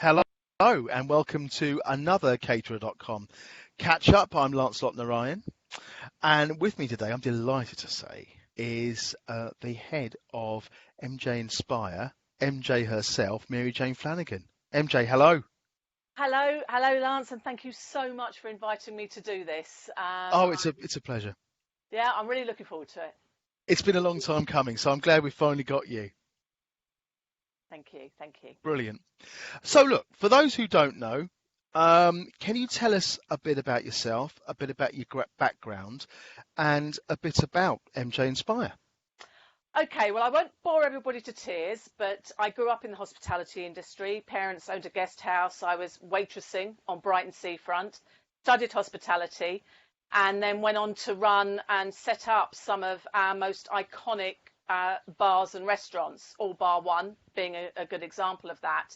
Hello and welcome to another Caterer.com catch up. I'm Lancelot Narayan, and with me today, I'm delighted to say, is the head of MJInspire, MJ herself, Mary Jane Flanagan. MJ, hello. Hello, Lance, and thank you so much for inviting me to do this. Oh, it's a pleasure. Yeah, I'm really looking forward to it. It's been a long time coming, so I'm glad we finally got you. Thank you. Brilliant. So look, for those who don't know, can you tell us a bit about yourself, a bit about your background, and a bit about MJInspire? Okay, well, I won't bore everybody to tears, but I grew up in the hospitality industry. Parents owned a guest house. I was waitressing on Brighton seafront, studied hospitality, and then went on to run and set up some of our most iconic bars and restaurants, all bar one being a good example of that.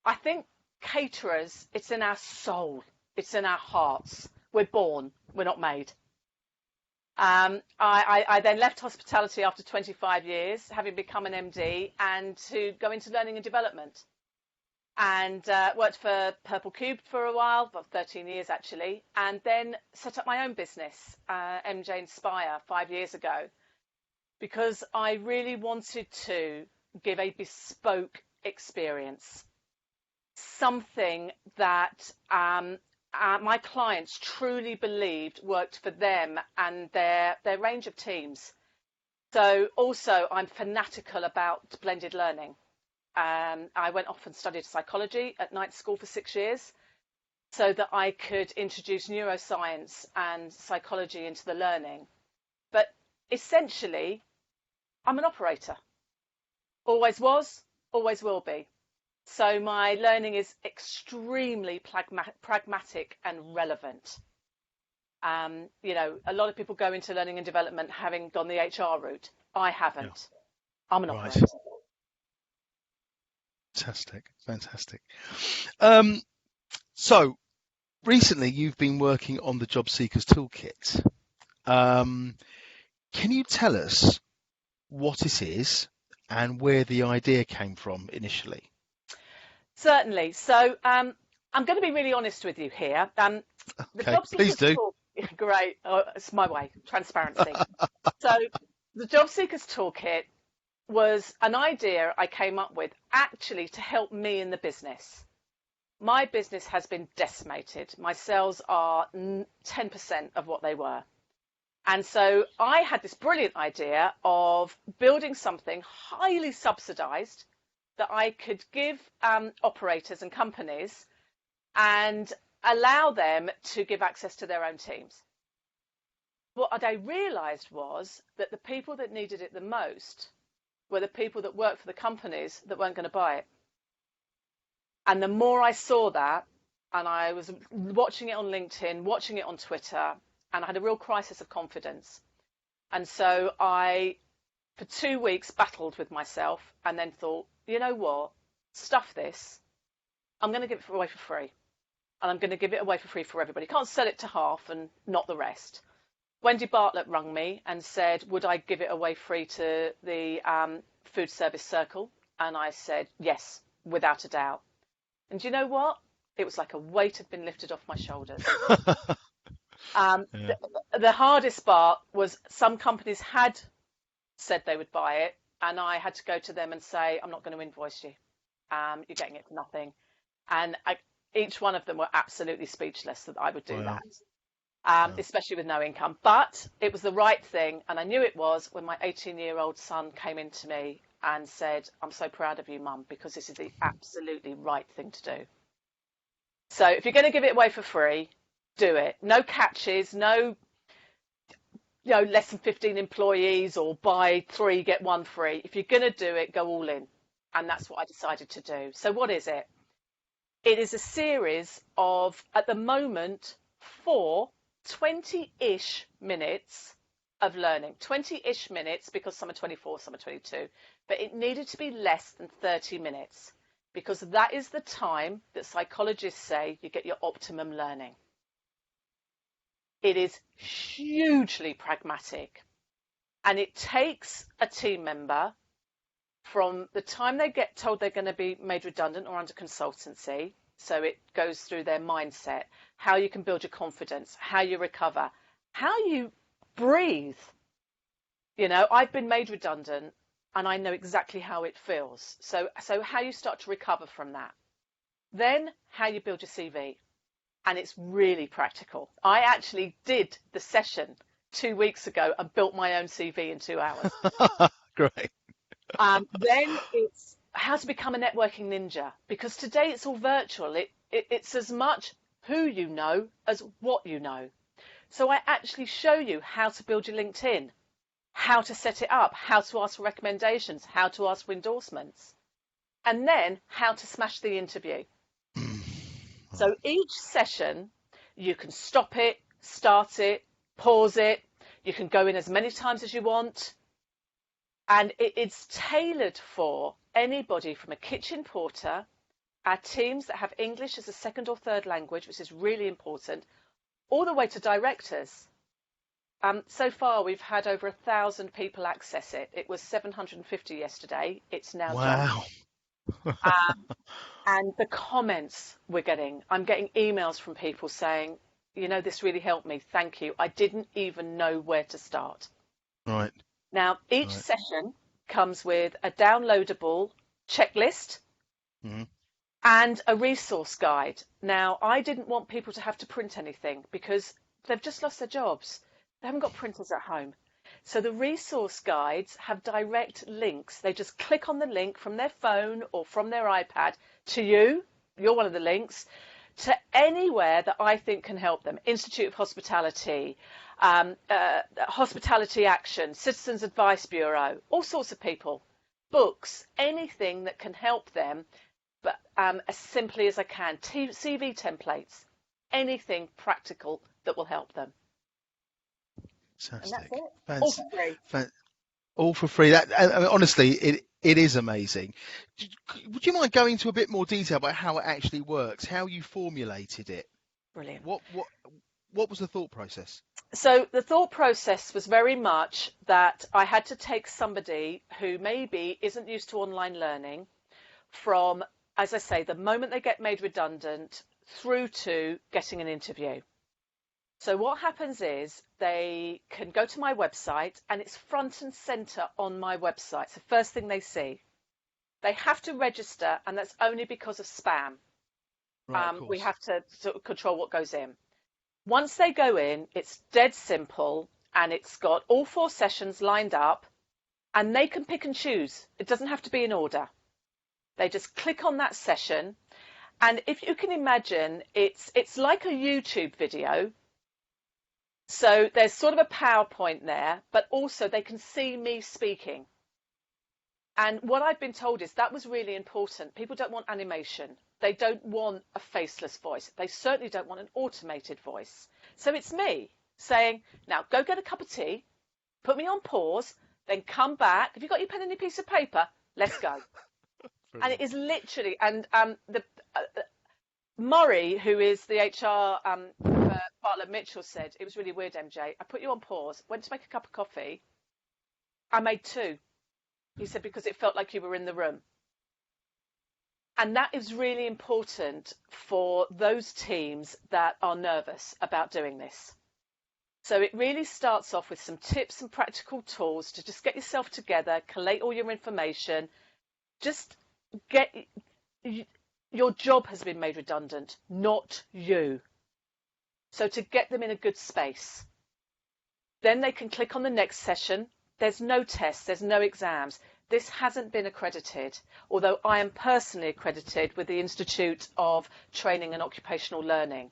I think caterers, it's in our soul, it's in our hearts. We're born, we're not made. I then left hospitality after 25 years, having become an MD, and to go into learning and development. And worked for Purple Cube for a while, about 13 years actually, and then set up my own business, MJInspire, 5 years ago, because I really wanted to give a bespoke experience, something that my clients truly believed worked for them and their range of teams. So also I'm fanatical about blended learning. I went off and studied psychology at night school for 6 years so that I could introduce neuroscience and psychology into the learning. But essentially, I'm an operator. Always was, always will be. So my learning is extremely pragmatic and relevant. A lot of people go into learning and development having gone the HR route. I haven't. Yeah. I'm an operator. Fantastic. So recently you've been working on the Jobseekers Toolkit. Can you tell us what it is and where the idea came from initially? Certainly. So I'm going to be really honest with you here. The okay, please do. Great. Oh, it's my way. Transparency. So the Jobseekers Toolkit was an idea I came up with actually to help me in the business. My business has been decimated. My sales are 10% of what they were. And so I had this brilliant idea of building something highly subsidized that I could give operators and companies and allow them to give access to their own teams. What I realized was that the people that needed it the most were the people that worked for the companies that weren't going to buy it. And the more I saw that, and I was watching it on LinkedIn, watching it on Twitter, and I had a real crisis of confidence. And so I, for 2 weeks, battled with myself and then thought, you know what, stuff this. I'm going to give it away for free. And I'm going to give it away for free for everybody. Can't sell it to half and not the rest. Wendy Bartlett rung me and said, would I give it away free to the food service circle? And I said, yes, without a doubt. And you know what? It was like a weight had been lifted off my shoulders. The hardest part was some companies had said they would buy it, and I had to go to them and say, I'm not going to invoice you. You're getting it for nothing. And each one of them were absolutely speechless that I would do that. Especially with no income. But it was the right thing, and I knew it was when my 18-year-old son came in to me and said, I'm so proud of you, Mum, because this is the absolutely right thing to do. So if you're going to give it away for free, do it. No catches, no less than 15 employees or buy 3, get 1 free. If you're going to do it, go all in. And that's what I decided to do. So what is it? It is a series of, at the moment, 4 20-ish minutes of learning. 20-ish minutes because some are 24, some are 22. But it needed to be less than 30 minutes because that is the time that psychologists say you get your optimum learning. It is hugely pragmatic and it takes a team member from the time they get told they're going to be made redundant or under consultancy. So it goes through their mindset, how you can build your confidence, how you recover, how you breathe. You know, I've been made redundant and I know exactly how it feels. So how you start to recover from that. Then how you build your CV. And it's really practical. I actually did the session 2 weeks ago and built my own CV in 2 hours. Great. Then it's how to become a networking ninja, because today it's all virtual. It's as much who you know as what you know. So I actually show you how to build your LinkedIn, how to set it up, how to ask for recommendations, how to ask for endorsements, and then how to smash the interview. So each session, you can stop it, start it, pause it. You can go in as many times as you want. And it's tailored for anybody from a kitchen porter, our teams that have English as a second or third language, which is really important, all the way to directors. So far, we've had over 1,000 people access it. It was 750 yesterday. It's now Wow. And the comments I'm getting emails from people saying, you know, this really helped me. Thank you. I didn't even know where to start. Right. Now, each session comes with a downloadable checklist and a resource guide. Now, I didn't want people to have to print anything because they've just lost their jobs. They haven't got printers at home. So the resource guides have direct links. They just click on the link from their phone or from their iPad to you. You're one of the links to anywhere that I think can help them. Institute of Hospitality, Hospitality Action, Citizens Advice Bureau, all sorts of people, books, anything that can help them, but as simply as I can. CV templates, anything practical that will help them. Fantastic. And that's it. All for free. All for free. I mean, honestly, it is amazing. Would you mind going into a bit more detail about how it actually works, how you formulated it? Brilliant. What was the thought process? So the thought process was very much that I had to take somebody who maybe isn't used to online learning from, as I say, the moment they get made redundant through to getting an interview. So what happens is they can go to my website and it's front and center on my website. It's the first thing they see. They have to register, and that's only because of spam. Right, we have to sort of control what goes in. Once they go in, it's dead simple, and it's got all 4 sessions lined up, and they can pick and choose. It doesn't have to be in order. They just click on that session, and if you can imagine, it's like a YouTube video. So there's sort of a PowerPoint there, but also they can see me speaking. And what I've been told is that was really important. People don't want animation. They don't want a faceless voice. They certainly don't want an automated voice. So it's me saying, now go get a cup of tea, put me on pause, then come back. Have you got your pen and your piece of paper? Let's go. And it is literally, and Murray, who is the HR Bartlett Mitchell, said, it was really weird, MJ. I put you on pause, went to make a cup of coffee. I made 2. He said, because it felt like you were in the room. And that is really important for those teams that are nervous about doing this. So it really starts off with some tips and practical tools to just get yourself together, collate all your information, just get your job has been made redundant, not you. So to get them in a good space. Then they can click on the next session. There's no tests, there's no exams. This hasn't been accredited, although I am personally accredited with the Institute of Training and Occupational Learning.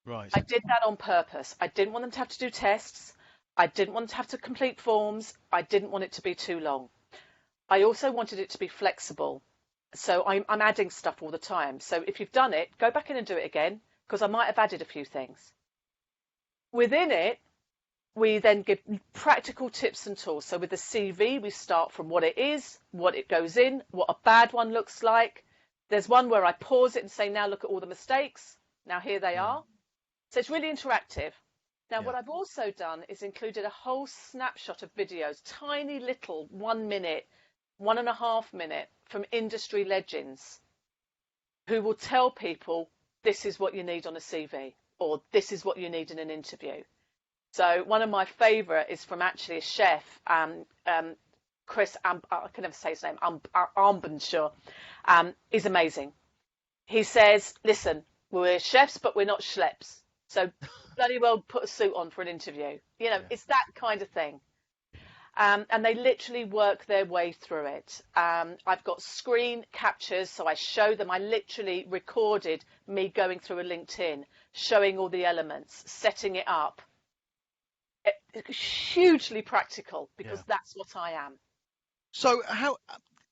Right. I did that on purpose. I didn't want them to have to do tests. I didn't want them to have to complete forms. I didn't want it to be too long. I also wanted it to be flexible. So I'm adding stuff all the time. So if you've done it, go back in and do it again, because I might have added a few things. Within it, we then give practical tips and tools. So with the CV, we start from what it is, what it goes in, what a bad one looks like. There's one where I pause it and say, now look at all the mistakes. Now here they are. So it's really interactive. Now, what I've also done is included a whole snapshot of videos, tiny little 1 minute 1.5 minute from industry legends who will tell people this is what you need on a CV or this is what you need in an interview. So one of my favourite is from actually a chef, Chris, I can never say his name, Armbenshaw, is amazing. He says, listen, we're chefs, but we're not schleps. So bloody well put a suit on for an interview. You know, it's that kind of thing. And they literally work their way through it. I've got screen captures, so I show them. I literally recorded me going through a LinkedIn, showing all the elements, setting it up. It's hugely practical because that's what I am. So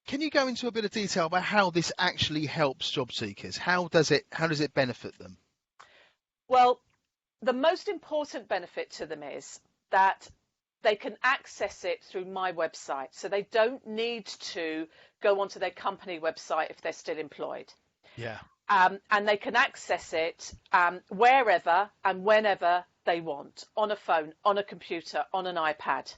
can you go into a bit of detail about how this actually helps job seekers? How does it benefit them? Well, the most important benefit to them is that they can access it through my website. So they don't need to go onto their company website if they're still employed. Yeah. And they can access it wherever and whenever they want, on a phone, on a computer, on an iPad.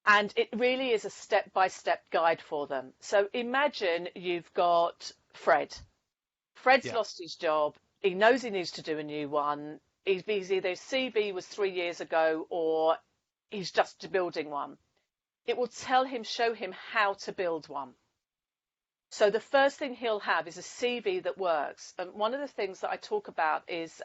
And it really is a step-by-step guide for them. So imagine you've got Fred. Fred's lost his job. He knows he needs to do a new one. He's either his CV was 3 years ago or he's just building one. It will show him how to build one. So the first thing he'll have is a CV that works. And one of the things that I talk about is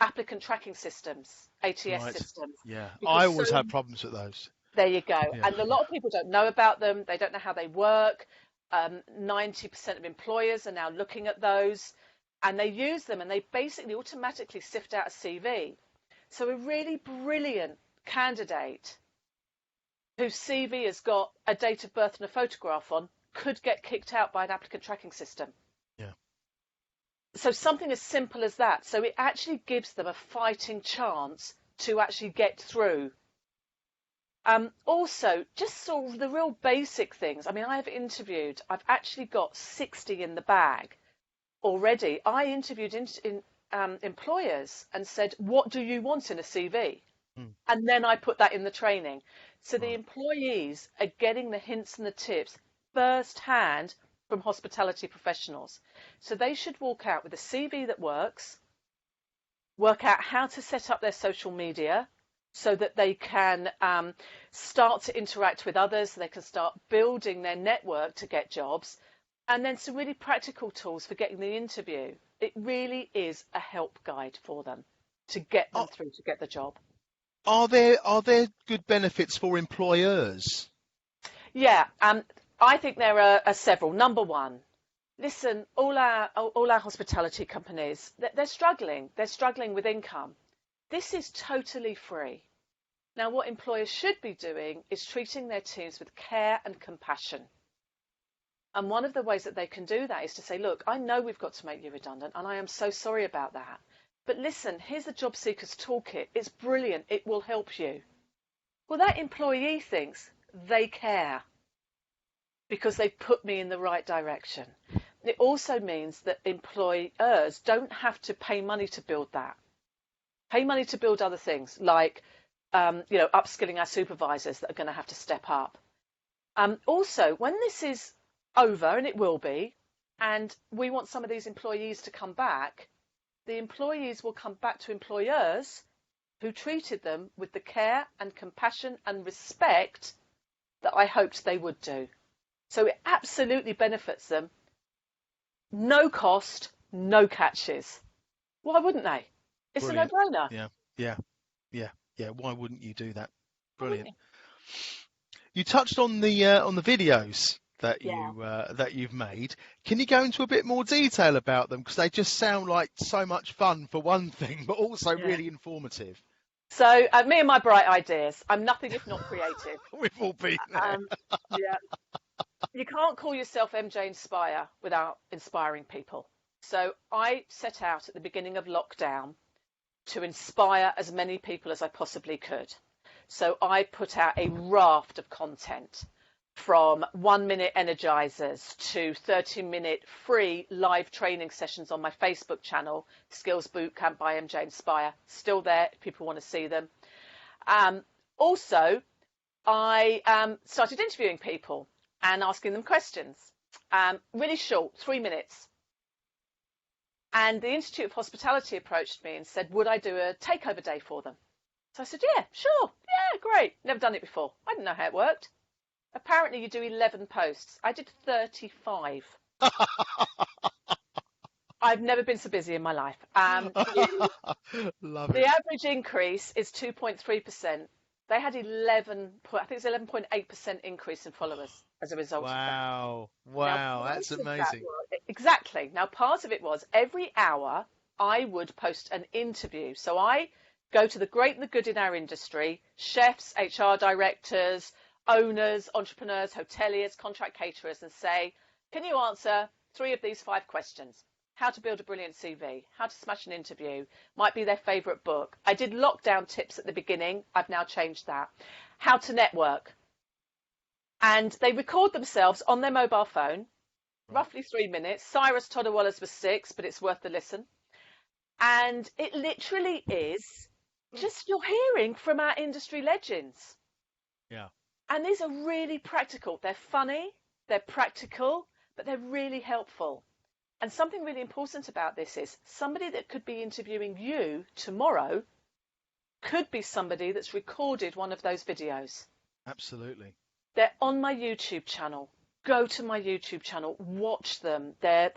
applicant tracking systems, ATS systems. Yeah, I always have problems with those. There you go. Yeah. And a lot of people don't know about them. They don't know how they work. 90% of employers are now looking at those and they use them and they basically automatically sift out a CV. So a really brilliant candidate whose CV has got a date of birth and a photograph on could get kicked out by an applicant tracking system. Yeah. So something as simple as that. So it actually gives them a fighting chance to actually get through. Also, just sort of the real basic things. I mean, I've actually got 60 in the bag already. I interviewed employers and said, what do you want in a CV? And then I put that in the training. So the employees are getting the hints and the tips firsthand from hospitality professionals. So they should walk out with a CV that works, work out how to set up their social media, so that they can start to interact with others, so they can start building their network to get jobs, and then some really practical tools for getting the interview. It really is a help guide for them to get them through to get the job. Are there good benefits for employers? Yeah, I think there are several. Number one, listen, all our hospitality companies, they're struggling. They're struggling with income. This is totally free. Now, what employers should be doing is treating their teams with care and compassion. And one of the ways that they can do that is to say, look, I know we've got to make you redundant, and I am so sorry about that. But listen, here's the Jobseekers Toolkit. It's brilliant. It will help you. Well, that employee thinks they care because they've put me in the right direction. It also means that employers don't have to pay money to build that. Pay money to build other things like, upskilling our supervisors that are going to have to step up. Also, when this is over, and it will be, and we want some of these employees to come back, the employees will come back to employers who treated them with the care and compassion and respect that I hoped they would do. So it absolutely benefits them. No cost, no catches. Why wouldn't they? It's Brilliant. a no-brainer. Yeah. Why wouldn't you do that? Brilliant. You touched on the videos that you've made. Can you go into a bit more detail about them, because they just sound like so much fun for one thing, but also really informative. So me and my bright ideas. I'm nothing if not creative. We've all been there. You can't call yourself MJInspire without inspiring people. So I set out at the beginning of lockdown to inspire as many people as I possibly could. So I put out a raft of content, from 1-minute energizers to 30-minute free live training sessions on my Facebook channel, Skills Bootcamp by MJInspire, still there if people want to see them. Also, I started interviewing people, and asking them questions. Really short, 3 minutes. And the Institute of Hospitality approached me and said, would I do a takeover day for them? So I said, yeah, sure. Yeah, great. Never done it before. I didn't know how it worked. Apparently you do 11 posts. I did 35. I've never been so busy in my life. Love it. The average increase is 2.3%. They had 11.8% increase in followers as a result of that. Wow. Now, That's part of that amazing. exactly. Now, part of it was every hour I would post an interview. So I go to the great and the good in our industry, chefs, HR directors, owners, entrepreneurs, hoteliers, contract caterers, and say, can you answer 3 of these 5 questions? How to build a brilliant CV, how to smash an interview, might be their favourite book. I did lockdown tips at the beginning. I've now changed that. How to network. And they record themselves on their mobile phone, roughly 3 minutes. Cyrus Todawalla's was 6, but it's worth the listen. And it literally is just you're hearing from our industry legends. Yeah. And these are really practical. They're funny, they're practical, but they're really helpful. And something really important about this is somebody that could be interviewing you tomorrow could be somebody that's recorded one of those videos. Absolutely. They're on my YouTube channel. Go to my YouTube channel, watch them. They're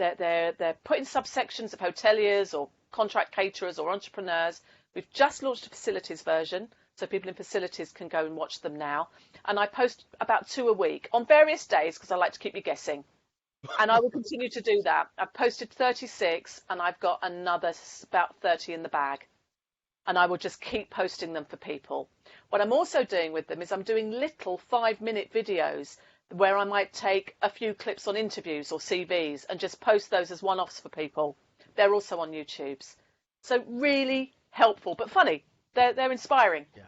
put in subsections of hoteliers or contract caterers or entrepreneurs. We've just launched a facilities version, so people in facilities can go and watch them now. And I post about 2 a week on various days because I like to keep you guessing. And I will continue to do that. I've posted 36 and I've got another about 30 in the bag. And I will just keep posting them for people. What I'm also doing with them is I'm doing little 5-minute videos where I might take a few clips on interviews or CVs and just post those as one-offs for people. They're also on YouTube's. So really helpful, but funny. They're inspiring. Yeah,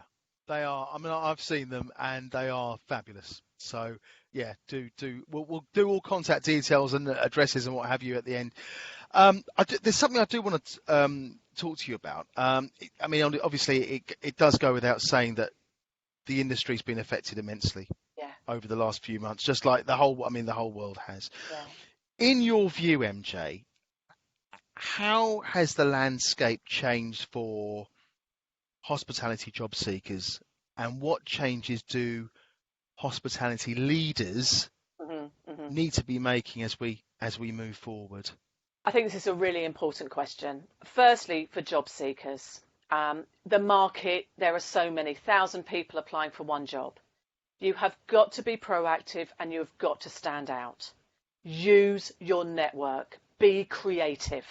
they are. I mean, I've seen them and they are fabulous. So yeah, we'll do all contact details and addresses and what have you at the end. There's something I do want to talk to you about. I mean, obviously it does go without saying that the industry's been affected immensely over the last few months, just like the whole world has. Yeah. In your view, MJ, how has the landscape changed for hospitality job seekers, and what changes do hospitality leaders need to be making as we move forward? I think this is a really important question. Firstly, for job seekers, the market, there are so many, 1,000 people applying for one job. You have got to be proactive and you've got to stand out. Use your network. Be creative.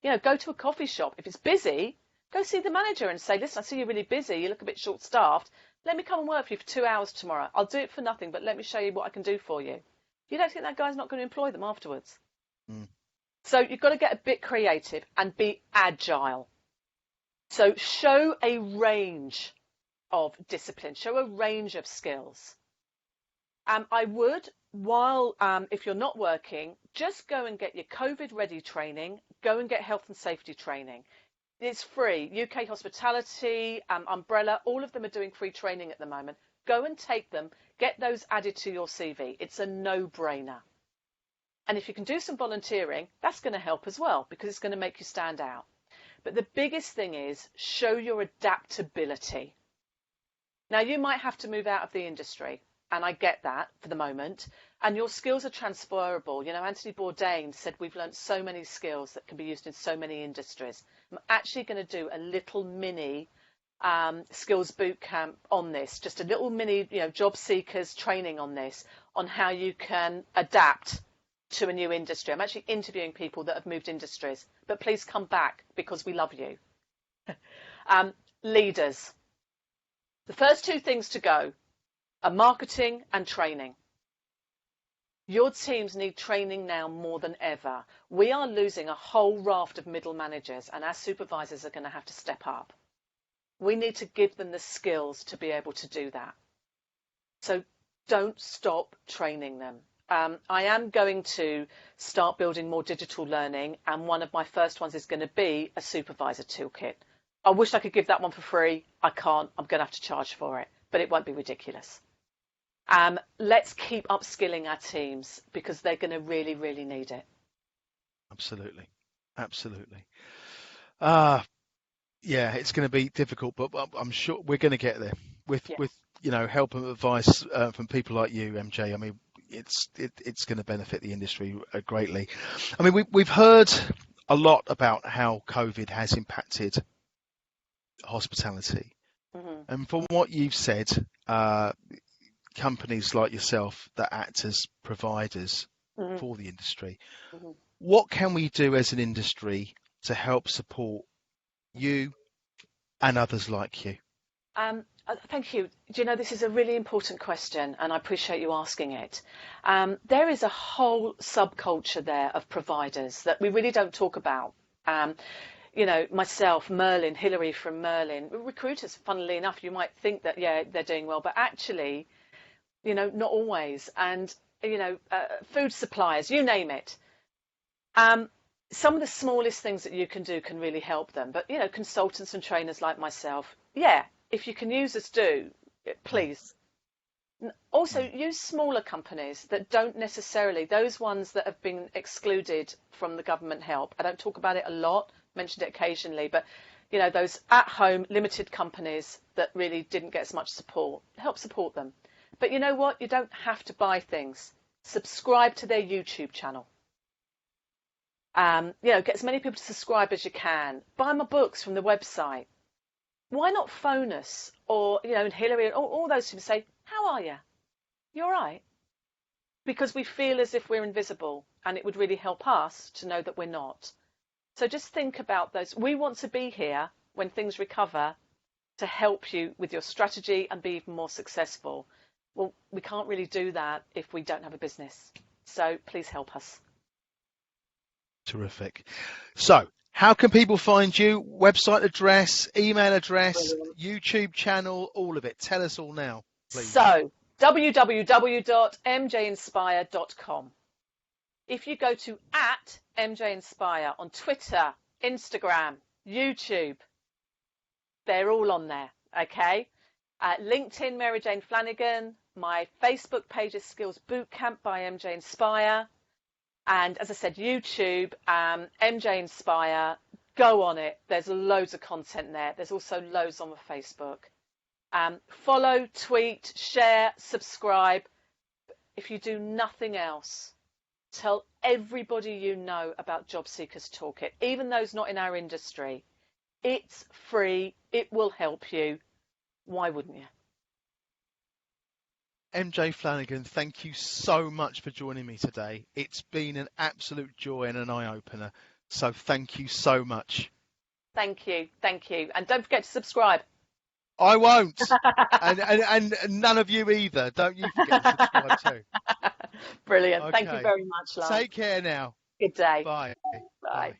You know, go to a coffee shop. If it's busy, go see the manager and say, listen, I see you're really busy. You look a bit short-staffed. Let me come and work for you for 2 hours tomorrow. I'll do it for nothing, but let me show you what I can do for you. You don't think that guy's not going to employ them afterwards? So you've got to get a bit creative and be agile. So show a range of discipline, show a range of skills. I would, while if you're not working, just go and get your COVID ready training, go and get health and safety training. It's free. UK Hospitality, Umbrella, all of them are doing free training at the moment. Go and take them, get those added to your CV. It's a no-brainer. And if you can do some volunteering, that's going to help as well because it's going to make you stand out. But the biggest thing is show your adaptability. Now, you might have to move out of the industry, and I get that for the moment, and your skills are transferable. You know, Anthony Bourdain said we've learned so many skills that can be used in so many industries. I'm actually going to do a little mini skills boot camp on this, just a little mini, job seekers training on this, on how you can adapt to a new industry. I'm actually interviewing people that have moved industries, but please come back because we love you. Leaders. The first 2 things to go are marketing and training. Your teams need training now more than ever. We are losing a whole raft of middle managers and our supervisors are going to have to step up. We need to give them the skills to be able to do that. So don't stop training them. I am going to start building more digital learning, and one of my first ones is going to be a supervisor toolkit. I wish I could give that one for free. I can't. I'm going to have to charge for it, but it won't be ridiculous. Let's keep upskilling our teams because they're going to really, really need it. Absolutely. Yeah, it's going to be difficult, but I'm sure we're going to get there with help and advice from people like you, MJ. I mean, it's going to benefit the industry greatly. I mean, we've heard a lot about how COVID has impacted hospitality, and from what you've said, companies like yourself that act as providers for the industry, what can we do as an industry to help support you and others like you? Thank you. Do you know, this is a really important question, and I appreciate you asking it. There is a whole subculture there of providers that we really don't talk about. Myself, Merlin, Hilary from Merlin, recruiters, funnily enough, you might think that, they're doing well, but actually, not always. And, food suppliers, you name it. Some of the smallest things that you can do can really help them. But, consultants and trainers like myself, if you can use us, do, please. Also, use smaller companies that don't necessarily, those ones that have been excluded from the government help. I don't talk about it a lot, mentioned it occasionally, but, those at-home limited companies that really didn't get as much support, help support them. But you know what? You don't have to buy things. Subscribe to their YouTube channel. Get as many people to subscribe as you can. Buy my books from the website. Why not phone us or, and Hilary and all those people say, how are you? You all right? Because we feel as if we're invisible, and it would really help us to know that we're not. So just think about those. We want to be here when things recover to help you with your strategy and be even more successful. Well, we can't really do that if we don't have a business. So please help us. Terrific. So how can people find you? Website address, email address, YouTube channel, all of it. Tell us all now, please. So www.MJInspire.com. If you go to @MJInspire on Twitter, Instagram, YouTube, they're all on there, okay? LinkedIn, Mary Jane Flanagan. My Facebook page is Skills Bootcamp by MJInspire. And as I said, YouTube, MJInspire, go on it. There's loads of content there. There's also loads on the Facebook. Follow, tweet, share, subscribe. If you do nothing else, tell everybody you know about Jobseekers Toolkit, even those not in our industry. It's free. It will help you. Why wouldn't you? MJ Flanagan, thank you so much for joining me today. It's been an absolute joy and an eye-opener. So thank you so much. Thank you. And don't forget to subscribe. I won't. and none of you either. Don't you forget to subscribe too. Brilliant. Okay. Thank you very much, Lance. Take care now. Good day. Bye. Bye.